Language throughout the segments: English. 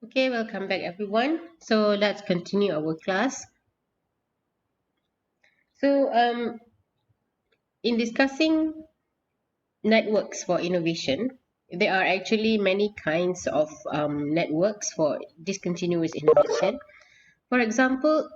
Okay, welcome back everyone. So let's continue our class. So in discussing networks for innovation, there are actually many kinds of networks for discontinuous innovation. For example,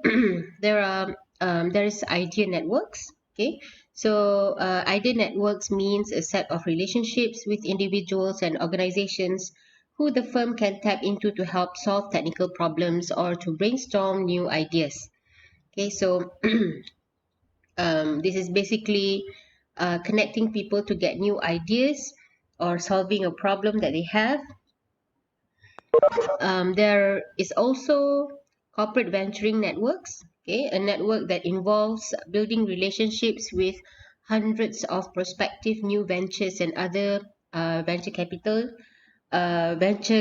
there is idea networks. Okay, so idea networks means a set of relationships with individuals and organizations who the firm can tap into to help solve technical problems or to brainstorm new ideas. Okay, so this is basically connecting people to get new ideas or solving a problem that they have. There is also corporate venturing networks, okay, a network that involves building relationships with hundreds of prospective new ventures and other venture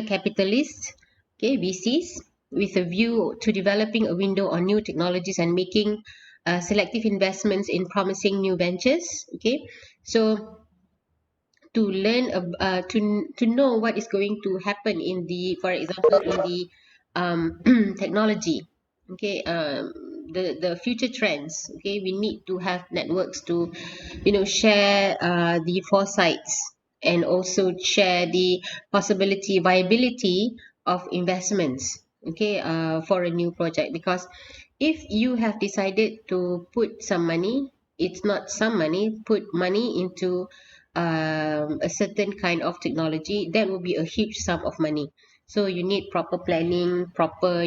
capitalists, okay, VCs, with a view to developing a window on new technologies and making selective investments in promising new ventures. Okay, so to learn to know what is going to happen in the, for example, in the technology, okay, the future trends. Okay, we need to have networks to share the foresights and also share the possibility viability of investments, okay, for a new project. Because if you have decided to put some money, it's not some money, put money into a certain kind of technology, that will be a huge sum of money. So you need proper planning, proper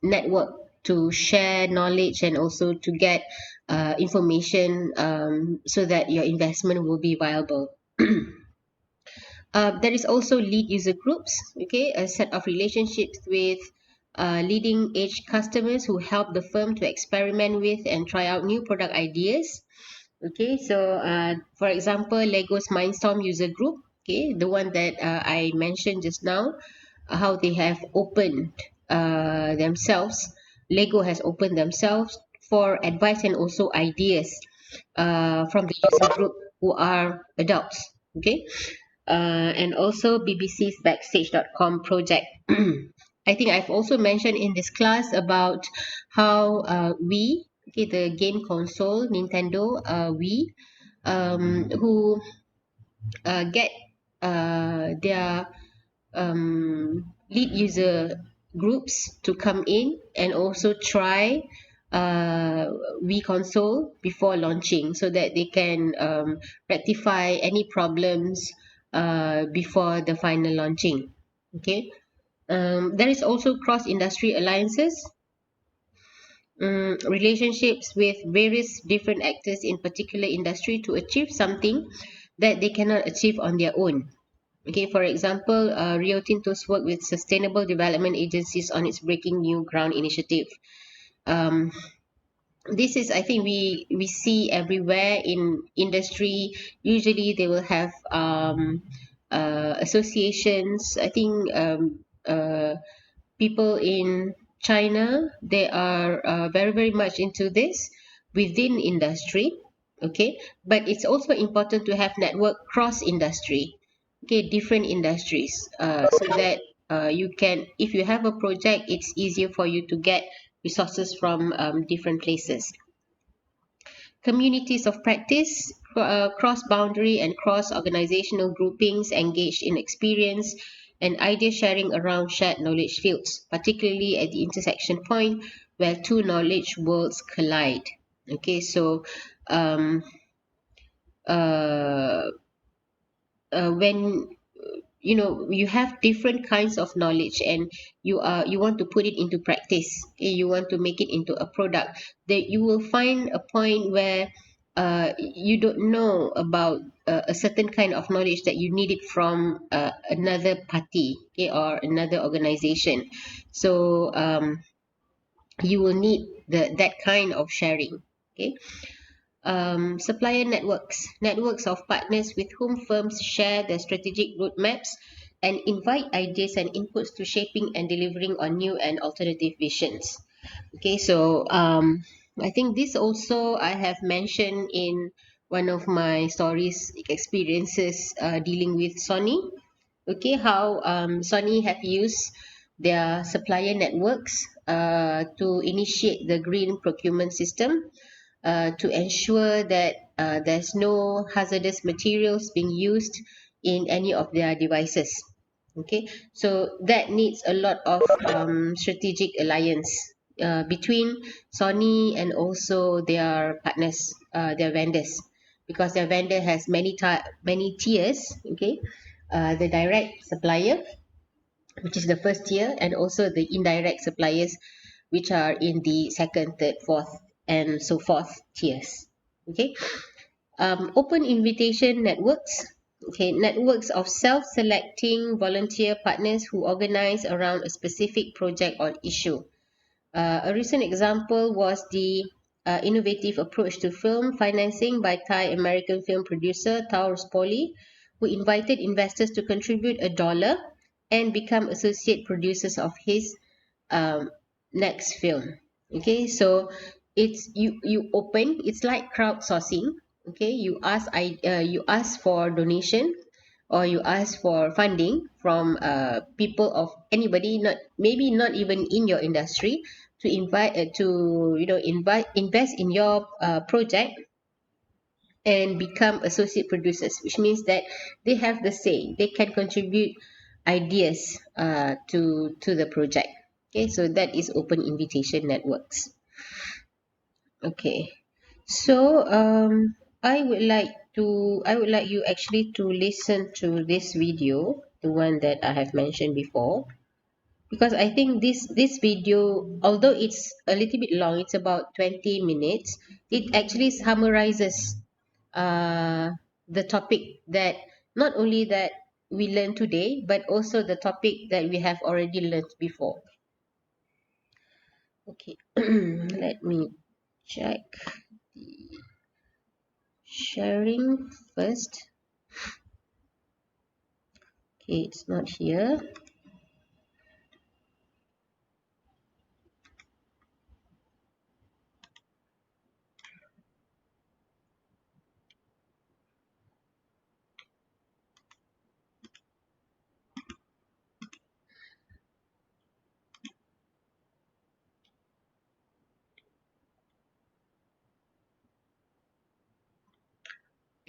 network to share knowledge and also to get information, so that your investment will be viable. There is also lead user groups, okay, a set of relationships with leading edge customers who help the firm to experiment with and try out new product ideas. Okay, so for example, Lego's Mindstorm user group, okay, the one that I mentioned just now, how they have opened themselves. Lego has opened themselves for advice and also ideas from the user group who are adults. Okay, and also BBC's Backstage.com project. I think I've also mentioned in this class about how okay, the game console, Nintendo Wii, who get their lead user groups to come in and also try uh, Wii console before launching, so that they can rectify any problems before the final launching. Okay, there is also cross industry alliances, relationships with various different actors in particular industry to achieve something that they cannot achieve on their own. Okay, for example, Rio Tinto's work with sustainable development agencies on its Breaking New Ground initiative. Um, this is, I think, we see everywhere in industry. Usually, they will have associations. I think people in China, they are very much into this within industry. Okay, but it's also important to have network cross industry. Okay, different industries, so that you can, if you have a project, it's easier for you to get resources from different places. Communities of practice, cross boundary and cross organizational groupings engaged in experience and idea sharing around shared knowledge fields, particularly at the intersection point where two knowledge worlds collide. Okay, so um, uh, when you have different kinds of knowledge and you want to put it into practice, okay, you want to make it into a product, that you will find a point where you don't know about a certain kind of knowledge that you need it from another party, okay, or another organization. So you will need that kind of sharing. Okay, supplier networks, networks of partners with whom firms share their strategic roadmaps and invite ideas and inputs to shaping and delivering on new and alternative visions. Okay, so I think this also I have mentioned in one of my stories experiences dealing with Sony. okay, how Sony have used their supplier networks to initiate the green procurement system to ensure that there's no hazardous materials being used in any of their devices. Okay, so that needs a lot of strategic alliance between Sony and also their partners, their vendors, because their vendor has many tiers. Okay, the direct supplier, which is the first tier, and also the indirect suppliers, which are in the second, third, fourth, and so forth tiers. Okay, open invitation networks. Okay, networks of self-selecting volunteer partners who organize around a specific project or issue. A recent example was the innovative approach to film financing by Thai-American film producer Taurus Poli, who invited investors to contribute $1 and become associate producers of his um, next film. Okay, so it's you open. It's like crowdsourcing. Okay, you ask for donation, or you ask for funding from people of anybody, not maybe not even in your industry, to invite to invite invest in your project and become associate producers, which means that they have the say, they can contribute ideas to the project. Okay, so that is open invitation networks. Okay, so I would like you actually to listen to this video, the one that I have mentioned before, because I think this video, although it's a little bit long, it's about 20 minutes, it actually summarizes the topic that not only that we learned today, but also the topic that we have already learned before. Okay, let me check the sharing first. Okay, it's not here.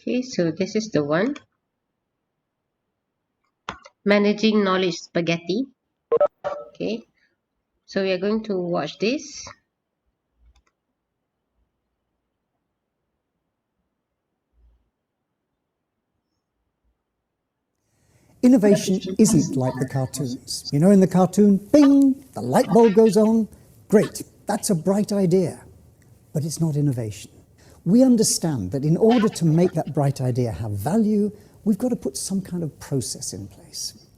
Okay, so this is the one. Managing knowledge spaghetti. Okay, so we are going to watch this. Innovation isn't like the cartoons. You know, in the cartoon, bing, the light bulb goes on. Great, that's a bright idea. But it's not innovation. We understand that in order to make that bright idea have value, we've got to put some kind of process in place.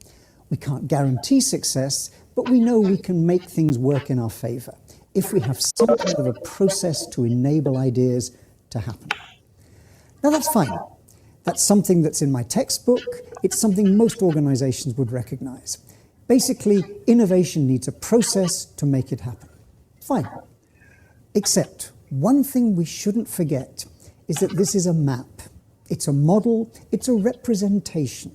We can't guarantee success, but we know we can make things work in our favor if we have some kind of a process to enable ideas to happen. Now that's fine. That's something that's in my textbook. It's something most organizations would recognize. Basically, innovation needs a process to make it happen. Fine. Except one thing we shouldn't forget is that this is a map. It's a model. It's a representation.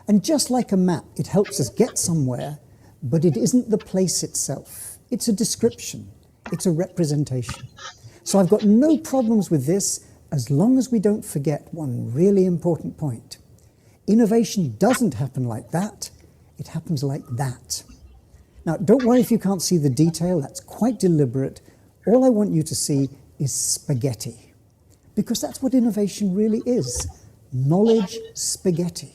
And just like a map, it helps us get somewhere, but it isn't the place itself. It's a description. It's a representation. So I've got no problems with this as long as we don't forget one really important point. Innovation doesn't happen like that. It happens like that. Now, don't worry if you can't see the detail. That's quite deliberate. All I want you to see is spaghetti, because that's what innovation really is. Knowledge spaghetti.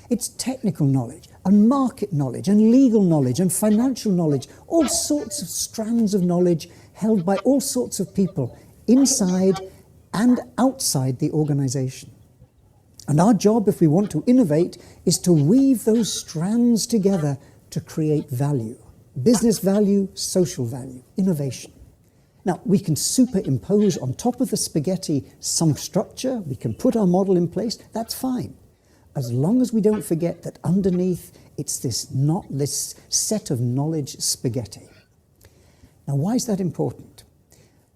It's technical knowledge and market knowledge and legal knowledge and financial knowledge, all sorts of strands of knowledge held by all sorts of people inside and outside the organization. And our job, if we want to innovate, is to weave those strands together to create value. Business value, social value, innovation. Now, we can superimpose on top of the spaghetti some structure, we can put our model in place, that's fine. As long as we don't forget that underneath it's this set of knowledge spaghetti. Now, why is that important?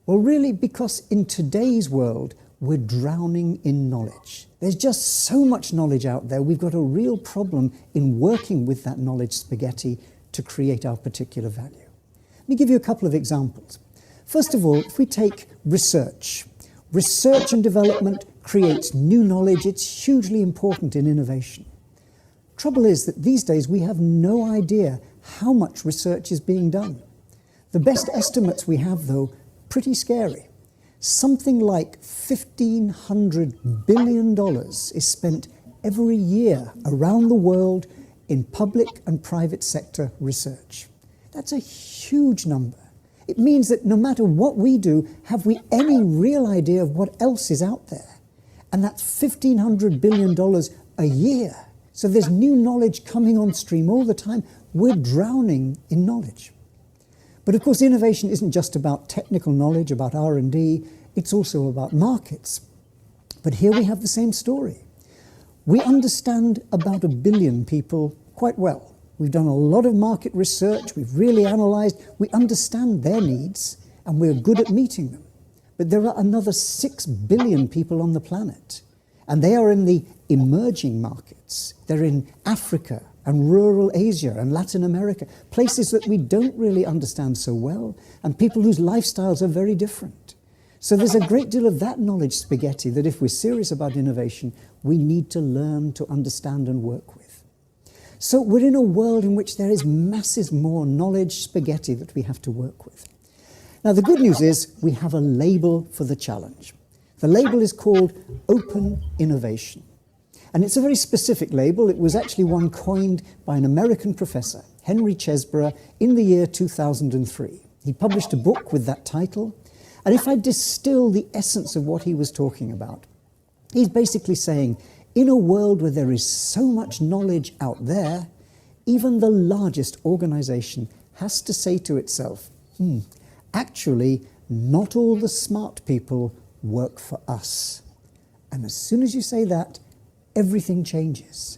Well, really, because in today's world, we're drowning in knowledge. There's just so much knowledge out there. We've got a real problem in working with that knowledge spaghetti to create our particular value. Let me give you a couple of examples. First of all, if we take research. Research and development creates new knowledge. It's hugely important in innovation. Trouble is that these days we have no idea how much research is being done. The best estimates we have, though, pretty scary. Something like $1,500 billion is spent every year around the world in public and private sector research. That's a huge number. It means that no matter what we do, have we any real idea of what else is out there? And that's $1,500 billion a year. So there's new knowledge coming on stream all the time. We're drowning in knowledge. But of course, innovation isn't just about technical knowledge, about R&D, it's also about markets. But here we have the same story. We understand about 1 billion people quite well. We've done a lot of market research, we've really analysed, we understand their needs, and we're good at meeting them. But there are another 6 billion people on the planet, and they are in the emerging markets. They're in Africa, and rural Asia and Latin America, places that we don't really understand so well, and people whose lifestyles are very different. So there's a great deal of that knowledge spaghetti that if we're serious about innovation, we need to learn to understand and work with. So we're in a world in which there is massive more knowledge spaghetti that we have to work with. Now the good news is we have a label for the challenge. The label is called Open Innovation. And it's a very specific label. It was actually one coined by an American professor, Henry Chesborough, in the year 2003. He published a book with that title. And if I distill the essence of what he was talking about, he's basically saying, in a world where there is so much knowledge out there, even the largest organization has to say to itself, actually, not all the smart people work for us. And as soon as you say that, everything changes.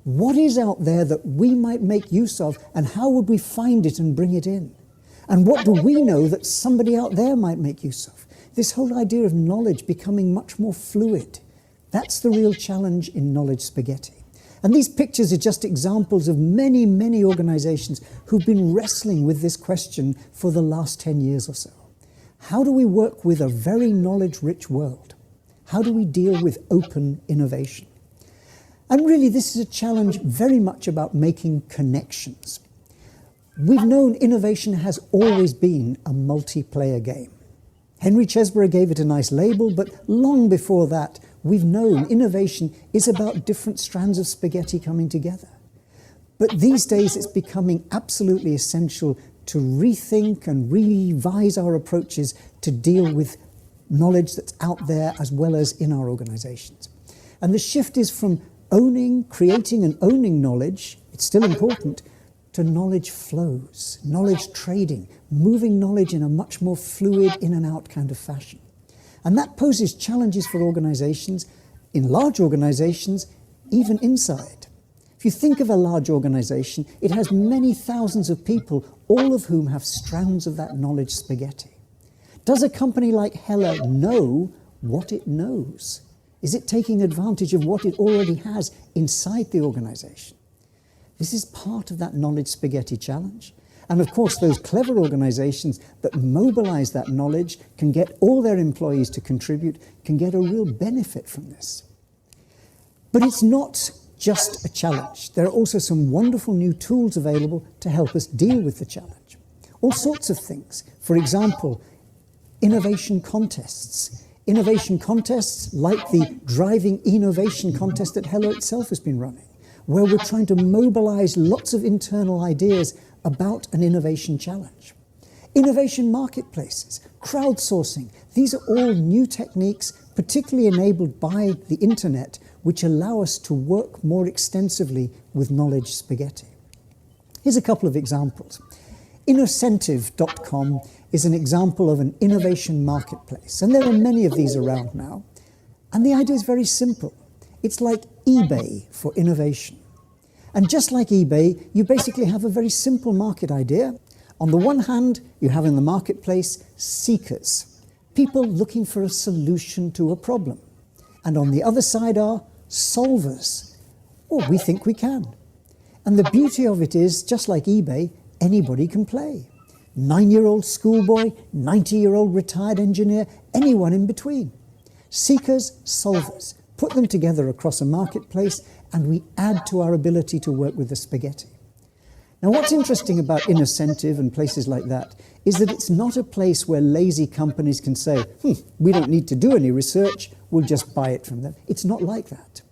What is out there that we might make use of, and how would we find it and bring it in? And what do we know that somebody out there might make use of? This whole idea of knowledge becoming much more fluid. That's the real challenge in knowledge spaghetti. And these pictures are just examples of many, many organizations who've been wrestling with this question for the last 10 years or so. How do we work with a very knowledge-rich world? How do we deal with open innovation? And really, this is a challenge very much about making connections. We've known innovation has always been a multiplayer game. Henry Chesborough gave it a nice label, but long before that, we've known innovation is about different strands of spaghetti coming together. But these days, it's becoming absolutely essential to rethink and revise our approaches to deal with knowledge that's out there as well as in our organizations. And the shift is from creating and owning knowledge, it's still important, to knowledge flows, knowledge trading, moving knowledge in a much more fluid in and out kind of fashion. And that poses challenges for organizations, in large organizations, even inside. If you think of a large organization, it has many thousands of people, all of whom have strands of that knowledge spaghetti. Does a company like Hella know what it knows? Is it taking advantage of what it already has inside the organization? This is part of that knowledge spaghetti challenge. And of course, those clever organizations that mobilize that knowledge can get all their employees to contribute, can get a real benefit from this. But it's not just a challenge. There are also some wonderful new tools available to help us deal with the challenge. All sorts of things. For example, innovation contests. Innovation contests like the Driving Innovation contest that Hella itself has been running, where we're trying to mobilize lots of internal ideas about an innovation challenge. Innovation marketplaces, crowdsourcing, these are all new techniques, particularly enabled by the internet, which allow us to work more extensively with knowledge spaghetti. Here's a couple of examples. Innocentive.com is an example of an innovation marketplace, and there are many of these around now. And the idea is very simple. It's like eBay for innovation. And just like eBay, you basically have a very simple market idea. On the one hand, you have in the marketplace seekers. People looking for a solution to a problem. And on the other side are solvers. Well, we think we can. And the beauty of it is, just like eBay, anybody can play. 9-year-old schoolboy, 90-year-old retired engineer, anyone in between. Seekers, solvers. Put them together across a marketplace and we add to our ability to work with the spaghetti. Now, what's interesting about Innocentive and places like that is that it's not a place where lazy companies can say, we don't need to do any research, we'll just buy it from them. It's not like that.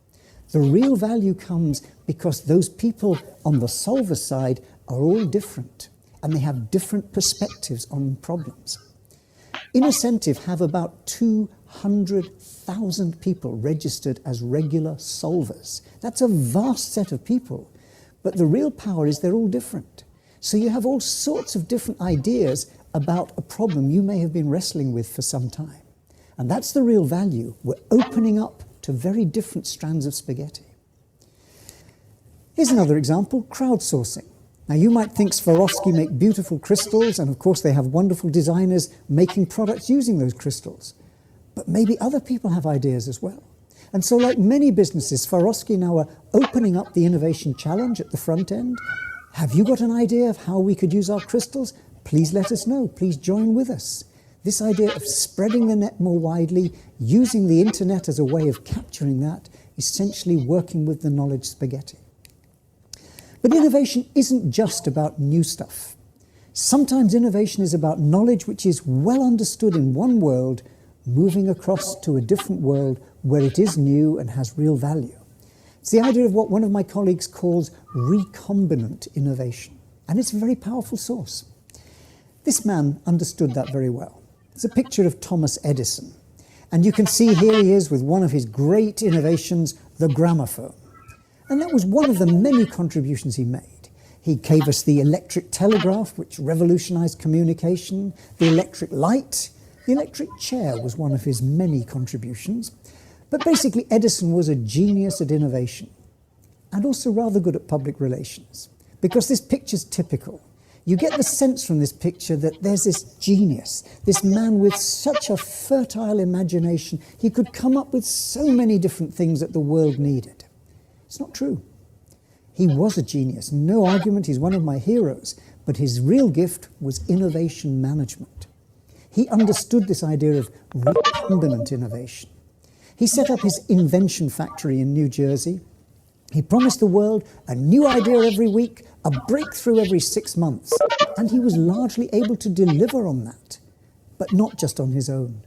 The real value comes because those people on the solver side are all different and they have different perspectives on problems. Innocentive have about 200,000 people registered as regular solvers. That's a vast set of people. But the real power is they're all different. So you have all sorts of different ideas about a problem you may have been wrestling with for some time. And that's the real value. We're opening up to very different strands of spaghetti. Here's another example, crowdsourcing. Now you might think Swarovski make beautiful crystals, and of course they have wonderful designers making products using those crystals. But maybe other people have ideas as well. And so like many businesses, Swarovski now are opening up the innovation challenge at the front end. Have you got an idea of how we could use our crystals? Please let us know. Please join with us. This idea of spreading the net more widely, using the internet as a way of capturing that, essentially working with the knowledge spaghetti. But innovation isn't just about new stuff. Sometimes innovation is about knowledge which is well understood in one world, moving across to a different world where it is new and has real value. It's the idea of what one of my colleagues calls recombinant innovation, and it's a very powerful source. This man understood that very well. It's a picture of Thomas Edison, and you can see here he is with one of his great innovations, the gramophone. And that was one of the many contributions he made. He gave us the electric telegraph, which revolutionized communication, the electric light. The electric chair was one of his many contributions. But basically, Edison was a genius at innovation and also rather good at public relations, because this picture's typical. You get the sense from this picture that there's this genius, this man with such a fertile imagination. He could come up with so many different things that the world needed. It's not true. He was a genius, no argument, he's one of my heroes, but his real gift was innovation management. He understood this idea of recombinant innovation. He set up his invention factory in New Jersey. He promised the world a new idea every week, a breakthrough every 6 months, and he was largely able to deliver on that, but not just on his own.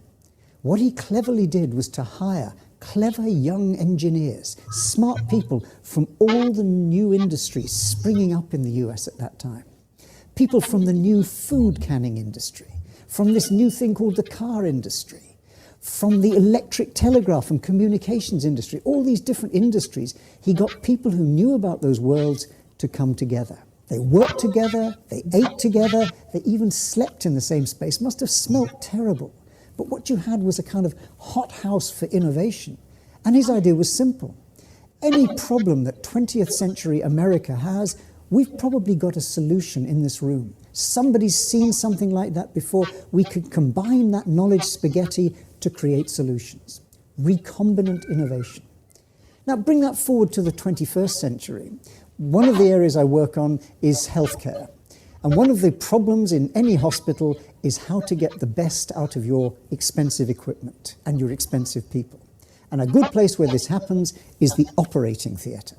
What he cleverly did was to hire clever young engineers, smart people from all the new industries springing up in the US at that time. People from the new food canning industry, from this new thing called the car industry, from the electric telegraph and communications industry, all these different industries. He got people who knew about those worlds to come together. They worked together, they ate together, they even slept in the same space. Must have smelt terrible. But what you had was a kind of hothouse for innovation. And his idea was simple. Any problem that 20th century America has, we've probably got a solution in this room. Somebody's seen something like that before. We could combine that knowledge spaghetti to create solutions. Recombinant innovation. Now bring that forward to the 21st century. One of the areas I work on is healthcare. And one of the problems in any hospital is how to get the best out of your expensive equipment and your expensive people. And a good place where this happens is the operating theatre.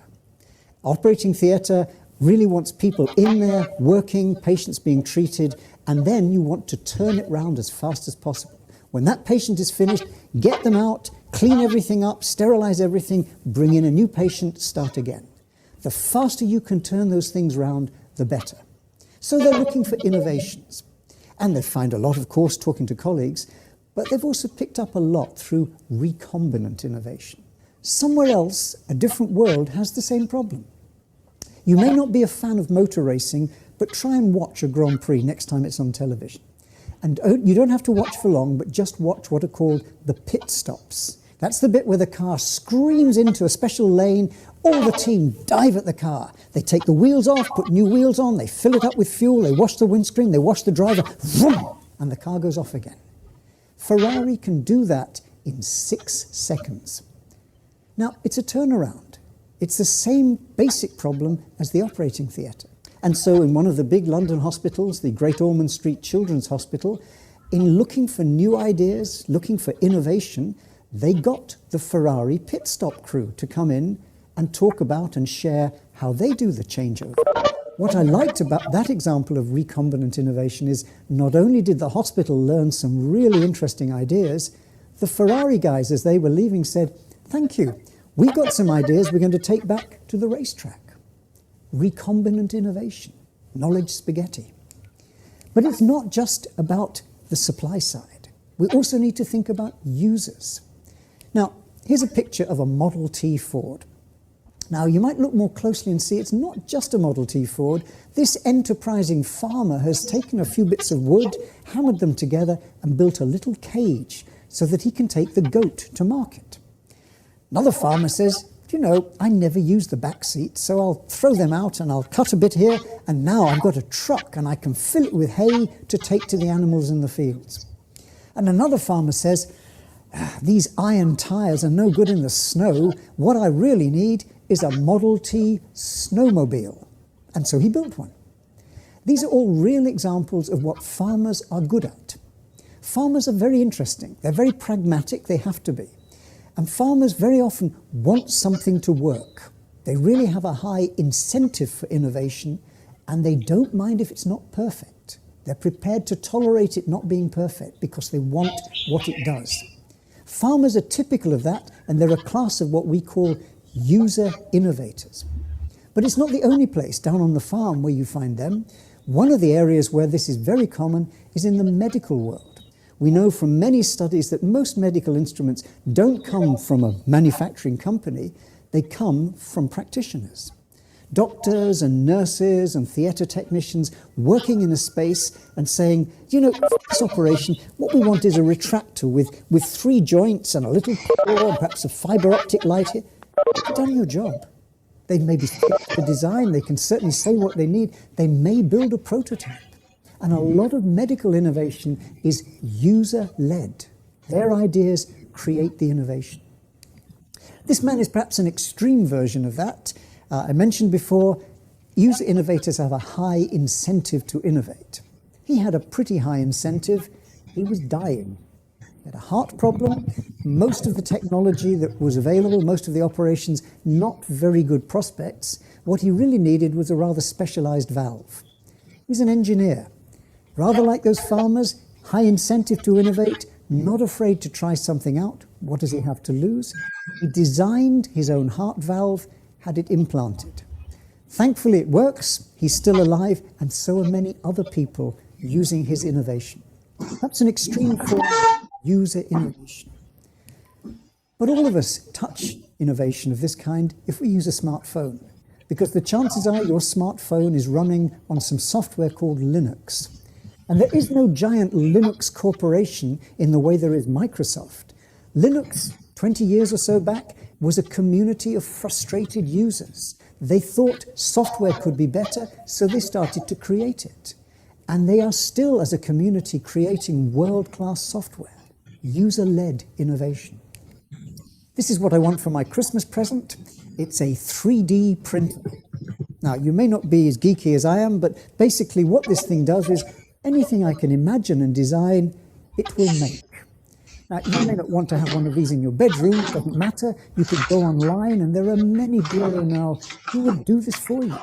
Operating theatre really wants people in there, working, patients being treated, and then you want to turn it round as fast as possible. When that patient is finished, get them out, clean everything up, sterilize everything, bring in a new patient, start again. The faster you can turn those things round, the better. So they're looking for innovations. And they find a lot, of course, talking to colleagues, but they've also picked up a lot through recombinant innovation. Somewhere else, a different world has the same problem. You may not be a fan of motor racing, but try and watch a Grand Prix next time it's on television. And you don't have to watch for long, but just watch what are called the pit stops. That's the bit where the car screams into a special lane. All the team dive at the car. They take the wheels off, put new wheels on, they fill it up with fuel, they wash the windscreen, they wash the driver, vroom, and the car goes off again. Ferrari can do that in 6 seconds. Now, it's a turnaround. It's the same basic problem as the operating theatre. And so in one of the big London hospitals, the Great Ormond Street Children's Hospital, in looking for new ideas, looking for innovation, they got the Ferrari pit stop crew to come in and talk about and share how they do the changeover. What I liked about that example of recombinant innovation is not only did the hospital learn some really interesting ideas, the Ferrari guys, as they were leaving, said, "Thank you. We've got some ideas we're going to take back to the racetrack." Recombinant innovation, knowledge spaghetti. But it's not just about the supply side. We also need to think about users. Now, here's a picture of a Model T Ford. Now, you might look more closely and see it's not just a Model T Ford. This enterprising farmer has taken a few bits of wood, hammered them together, and built a little cage so that he can take the goat to market. Another farmer says, "You know, I never use the back seat, so I'll throw them out and I'll cut a bit here, and now I've got a truck and I can fill it with hay to take to the animals in the fields." And another farmer says, "These iron tires are no good in the snow. What I really need is a Model T Snowmobile." And so he built one. These are all real examples of what farmers are good at. Farmers are very interesting. They're very pragmatic. They have to be. And farmers very often want something to work. They really have a high incentive for innovation, and they don't mind if it's not perfect. They're prepared to tolerate it not being perfect because they want what it does. Farmers are typical of that, and they're a class of what we call user innovators. But it's not the only place down on the farm where you find them. One of the areas where this is very common is in the medical world. We know from many studies that most medical instruments don't come from a manufacturing company, they come from practitioners. Doctors and nurses and theatre technicians working in a space and saying, "You know, for this operation, what we want is a retractor with 3 joints and a little core and perhaps a fibre optic light here." You've done your job. They may be the design, they can certainly say what they need, they may build a prototype. And a lot of medical innovation is user-led. Their ideas create the innovation. This man is perhaps an extreme version of that. I mentioned before, user innovators have a high incentive to innovate. He had a pretty high incentive. He was dying. He had a heart problem. Most of the technology that was available, most of the operations, not very good prospects. What he really needed was a rather specialized valve. He's an engineer. Rather like those farmers, high incentive to innovate, not afraid to try something out. What does he have to lose? He designed his own heart valve, had it implanted. Thankfully it works, he's still alive, and so are many other people using his innovation. That's an extreme form of user innovation. But all of us touch innovation of this kind if we use a smartphone, because the chances are your smartphone is running on some software called Linux. And there is no giant Linux corporation in the way there is Microsoft. Linux, 20 years or so back, was a community of frustrated users. They thought software could be better, so they started to create it. And they are still, as a community, creating world-class software, user-led innovation. This is what I want for my Christmas present. It's a 3D printer. Now, you may not be as geeky as I am, but basically what this thing does is anything I can imagine and design, it will make. Now, you may not want to have one of these in your bedroom, it doesn't matter. You could go online, and there are many bureau now who will do this for you.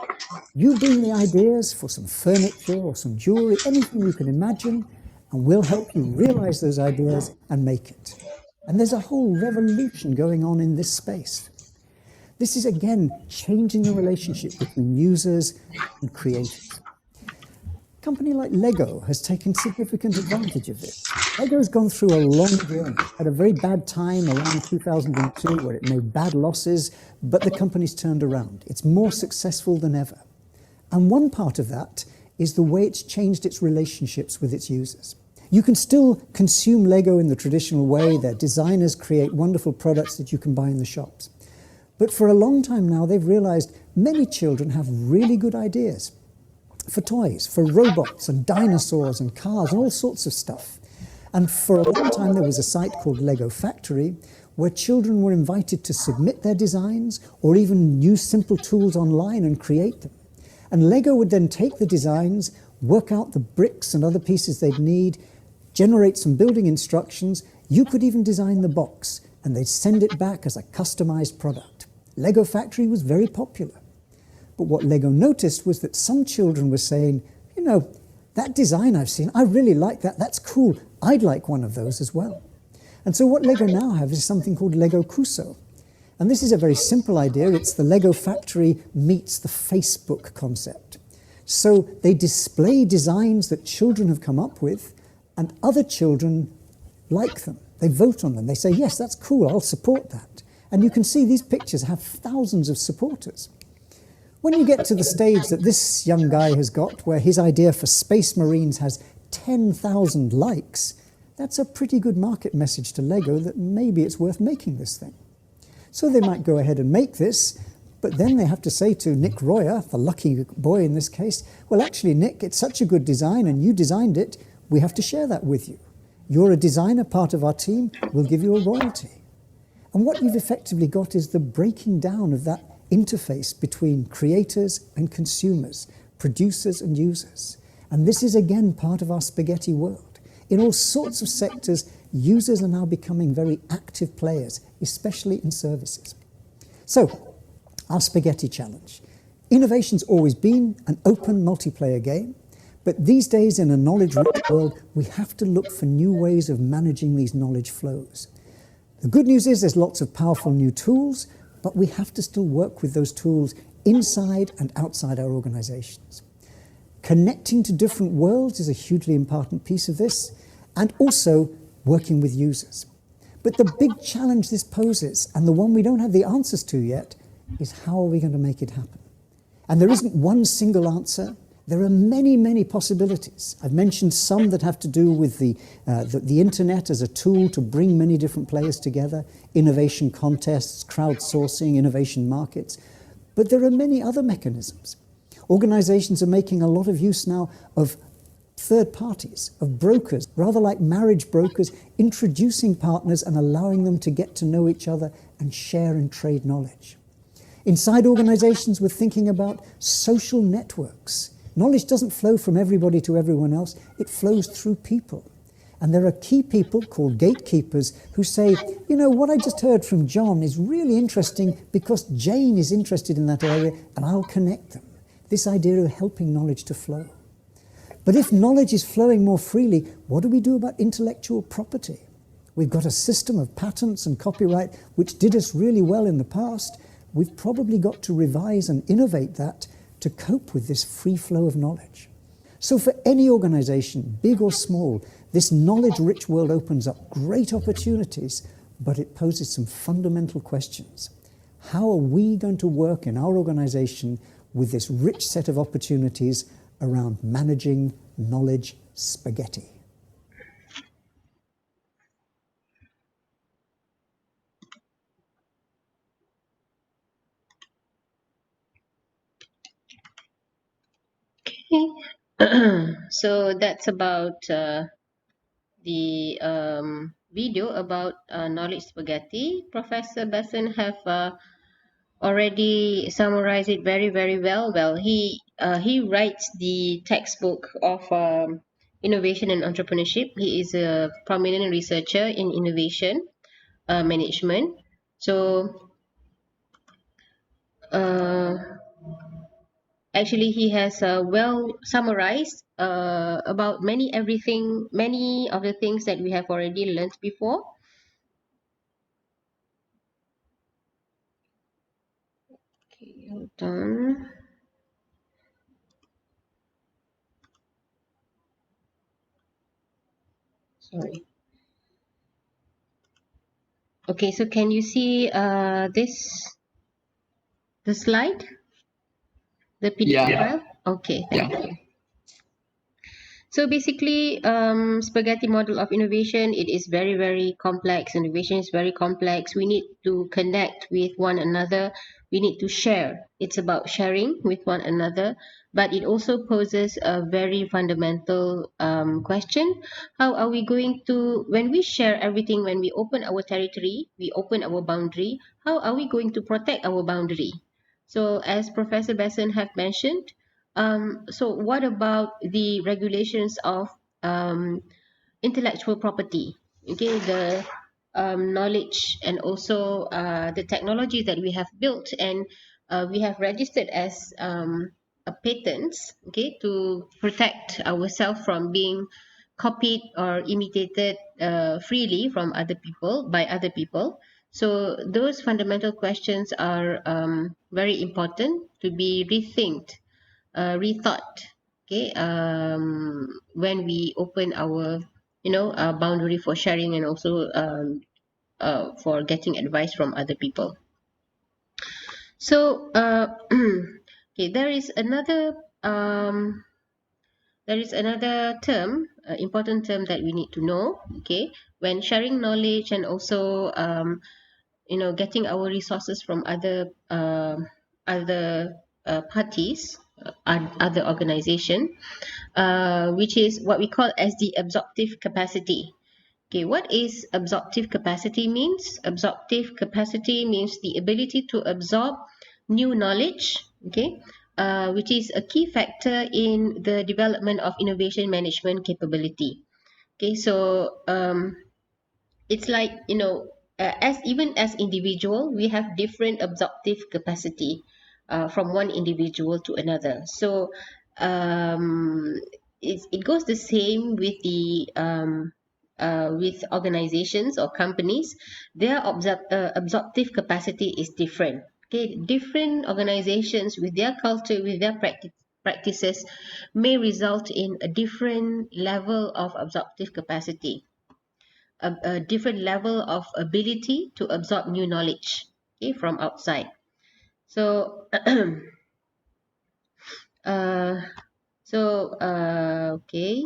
You bring the ideas for some furniture or some jewelry, anything you can imagine, and we'll help you realize those ideas and make it. And there's a whole revolution going on in this space. This is, again, changing the relationship between users and creators. A company like Lego has taken significant advantage of this. Lego's gone through a long journey, had a very bad time around 2002 where it made bad losses, but the company's turned around. It's more successful than ever. And one part of that is the way it's changed its relationships with its users. You can still consume Lego in the traditional way. Their designers create wonderful products that you can buy in the shops. But for a long time now, they've realized many children have really good ideas for toys, for robots and dinosaurs and cars and all sorts of stuff. And for a long time, there was a site called Lego Factory where children were invited to submit their designs or even use simple tools online and create them. And Lego would then take the designs, work out the bricks and other pieces they'd need, generate some building instructions. You could even design the box, and they'd send it back as a customized product. Lego Factory was very popular. But what Lego noticed was that some children were saying, you know, that design I've seen, I really like that, that's cool, I'd like one of those as well. And so what Lego now have is something called Lego CUSO. And this is a very simple idea. It's the Lego Factory meets the Facebook concept. So they display designs that children have come up with, and other children like them. They vote on them. They say, yes, that's cool, I'll support that. And you can see these pictures have thousands of supporters. When you get to the stage that this young guy has got, where his idea for Space Marines has 10,000 likes, that's a pretty good market message to Lego that maybe it's worth making this thing. So they might go ahead and make this, but then they have to say to Nick Royer, the lucky boy in this case, well, actually, Nick, it's such a good design and you designed it, we have to share that with you. You're a designer, part of our team, we'll give you a royalty. And what you've effectively got is the breaking down of that interface between creators and consumers, producers and users. And this is again part of our spaghetti world. In all sorts of sectors, users are now becoming very active players, especially in services. So, our spaghetti challenge. Innovation's always been an open multiplayer game, but these days in a knowledge-rich world, we have to look for new ways of managing these knowledge flows. The good news is there's lots of powerful new tools, but we have to still work with those tools inside and outside our organizations. Connecting to different worlds is a hugely important piece of this, and also working with users. But the big challenge this poses, and the one we don't have the answers to yet, is how are we going to make it happen? And there isn't one single answer. There are many, many possibilities. I've mentioned some that have to do with the internet as a tool to bring many different players together, innovation contests, crowdsourcing, innovation markets. But there are many other mechanisms. Organizations are making a lot of use now of third parties, of brokers, rather like marriage brokers, introducing partners and allowing them to get to know each other and share and trade knowledge. Inside organizations, we're thinking about social networks. Knowledge doesn't flow from everybody to everyone else, it flows through people. And there are key people called gatekeepers who say, you know, what I just heard from John is really interesting because Jane is interested in that area and I'll connect them. This idea of helping knowledge to flow. But if knowledge is flowing more freely, what do we do about intellectual property? We've got a system of patents and copyright which did us really well in the past. We've probably got to revise and innovate that to cope with this free flow of knowledge. So for any organization, big or small, this knowledge-rich world opens up great opportunities, but it poses some fundamental questions. How are we going to work in our organization with this rich set of opportunities around managing knowledge spaghetti? Okay. So that's about the video about knowledge spaghetti. Professor Besson have already summarized it very, very well. Well, he writes the textbook of innovation and entrepreneurship. He is a prominent researcher in innovation management. So actually, he has well summarized about many of the things that we have already learned before. Okay, hold on. Sorry. Okay, so can you see the slide, the PDF Yeah. file? Okay, thank you. So basically, spaghetti model of innovation, it is very, very complex. Innovation is very complex. We need to connect with one another. We need to share. It's about sharing with one another. But it also poses a very fundamental question. How are we going to, when we share everything, when we open our territory, we open our boundary, how are we going to protect our boundary? So as Professor Besson have mentioned, so what about the regulations of um, intellectual property? Okay, the knowledge and also the technology that we have built and we have registered as a patents, okay, to protect ourselves from being copied or imitated freely from other people by other people. So those fundamental questions are very important to be rethought, okay, when we open our boundary for sharing and also for getting advice from other people. So okay, there is another term, important term that we need to know, okay, when sharing knowledge and also getting our resources from other parties, other organization, which is what we call as the absorptive capacity. Okay, what is absorptive capacity means? Absorptive capacity means the ability to absorb new knowledge, okay, which is a key factor in the development of innovation management capability. Okay, so it's like as even as individual we have different absorptive capacity from one individual to another. So it goes the same with the with organizations or companies. Their absorptive capacity is different. Okay, different organizations with their culture, with their practices may result in a different level of absorptive capacity, a different level of ability to absorb new knowledge, okay, from outside. So uh, okay,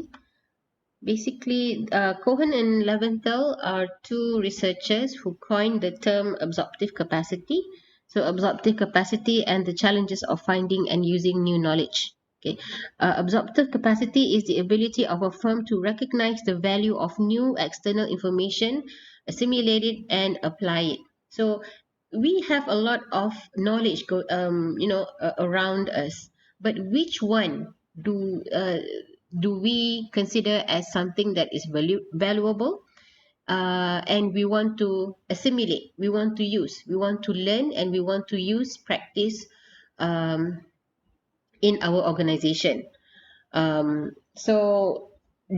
basically Cohen and Leventhal are two researchers who coined the term absorptive capacity. So absorptive capacity and the challenges of finding and using new knowledge. Okay, absorptive capacity is the ability of a firm to recognize the value of new external information, assimilate it, and apply it. So we have a lot of knowledge around us, but which one do we consider as something that is valuable, and we want to assimilate, we want to use, we want to learn, and we want to use practice um, in our organization. So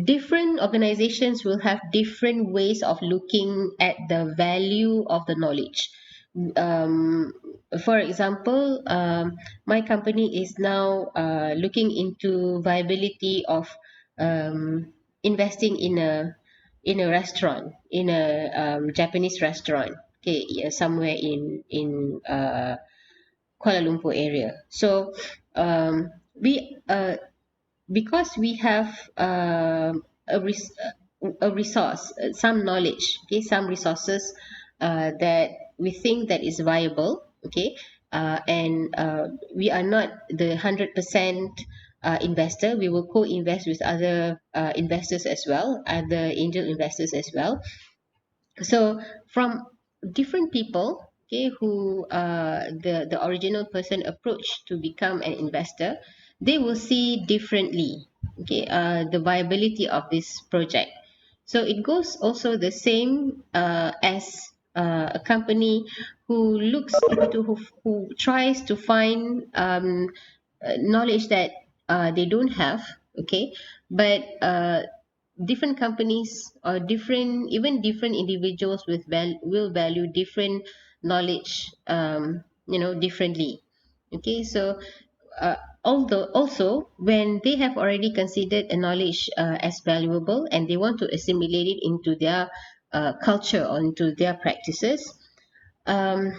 different organizations will have different ways of looking at the value of the knowledge. um, for example, my company is now looking into viability of um, investing in a restaurant, in a Japanese restaurant, okay, yeah, somewhere in Kuala Lumpur area. So we because we have a resource, some knowledge, okay, some resources that we think that is viable, okay, and we are not the 100% investor. We will co-invest with other investors as well, other angel investors as well. So from different people, okay, who the original person approached to become an investor, they will see differently, okay, the viability of this project. So it goes also the same as a company who looks into who tries to find knowledge that they don't have, okay, but different companies or different, even different individuals with will value different knowledge, differently, okay. So although also when they have already considered a knowledge as valuable and they want to assimilate it into their culture or into their practices, um,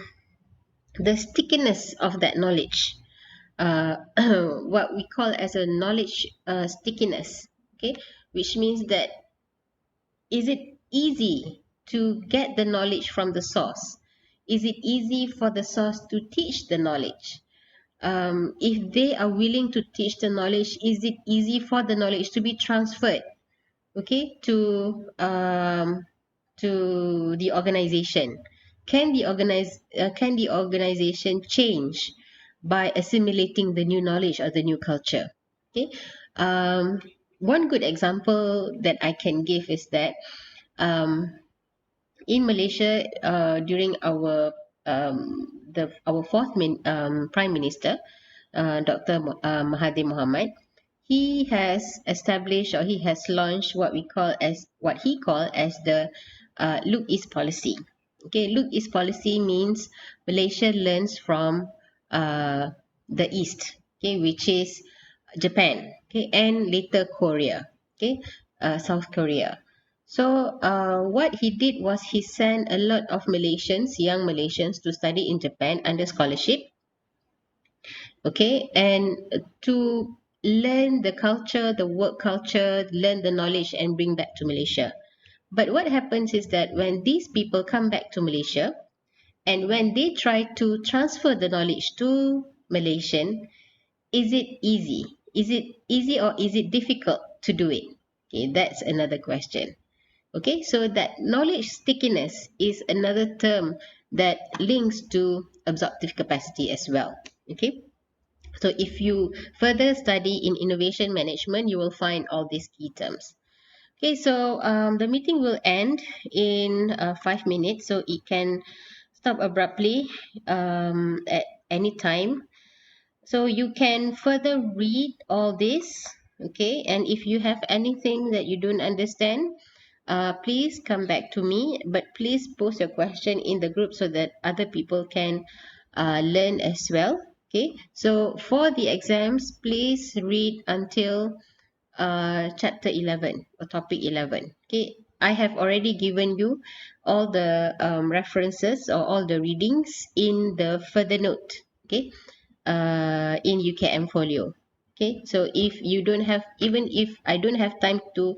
the stickiness of that knowledge, uh, what we call as a knowledge stickiness, Okay, which means that is it easy to get the knowledge from the source? Is it easy for the source to teach the knowledge? If they are willing to teach the knowledge, is it easy for the knowledge to be transferred, okay, to the organization? Can the organization change by assimilating the new knowledge or the new culture? Okay. One good example that I can give is that um, in Malaysia, during our prime minister, Dr. Mahathir Mohamad, he has established, or he has launched what he called as the Look East policy. Okay, Look East policy means Malaysia learns from uh, the East, okay, which is Japan, okay, and later Korea, okay, South Korea. So what he did was he sent a lot of Malaysians, young Malaysians, to study in Japan under scholarship, okay, and to learn the culture, the work culture, learn the knowledge and bring back to Malaysia. But what happens is that when these people come back to Malaysia and when they try to transfer the knowledge to Malaysian, is it easy? Is it easy or is it difficult to do it? Okay, that's another question. Okay, so that knowledge stickiness is another term that links to absorptive capacity as well. Okay, so if you further study in innovation management, you will find all these key terms. Okay, so the meeting will end in 5 minutes, so it can stop abruptly at any time. So you can further read all this, okay? And if you have anything that you don't understand, please come back to me. But please post your question in the group so that other people can learn as well. Okay. So for the exams, please read until chapter 11 or topic 11. Okay. I have already given you all the references or all the readings in the further note. Okay, in UKM folio. Okay, so if you don't have, even if I don't have time to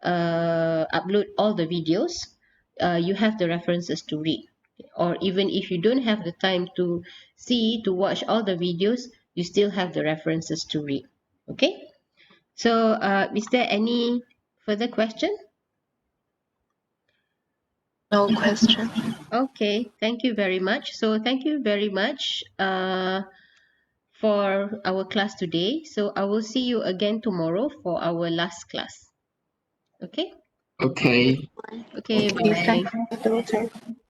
upload all the videos, you have the references to read. Or even if you don't have the time to watch all the videos, you still have the references to read. Okay, so is there any further question? No question. Okay, thank you very much. So thank you very much for our class today. So I will see you again tomorrow for our last class. Okay? Okay. Okay, Okay, bye. thank you, Doctor.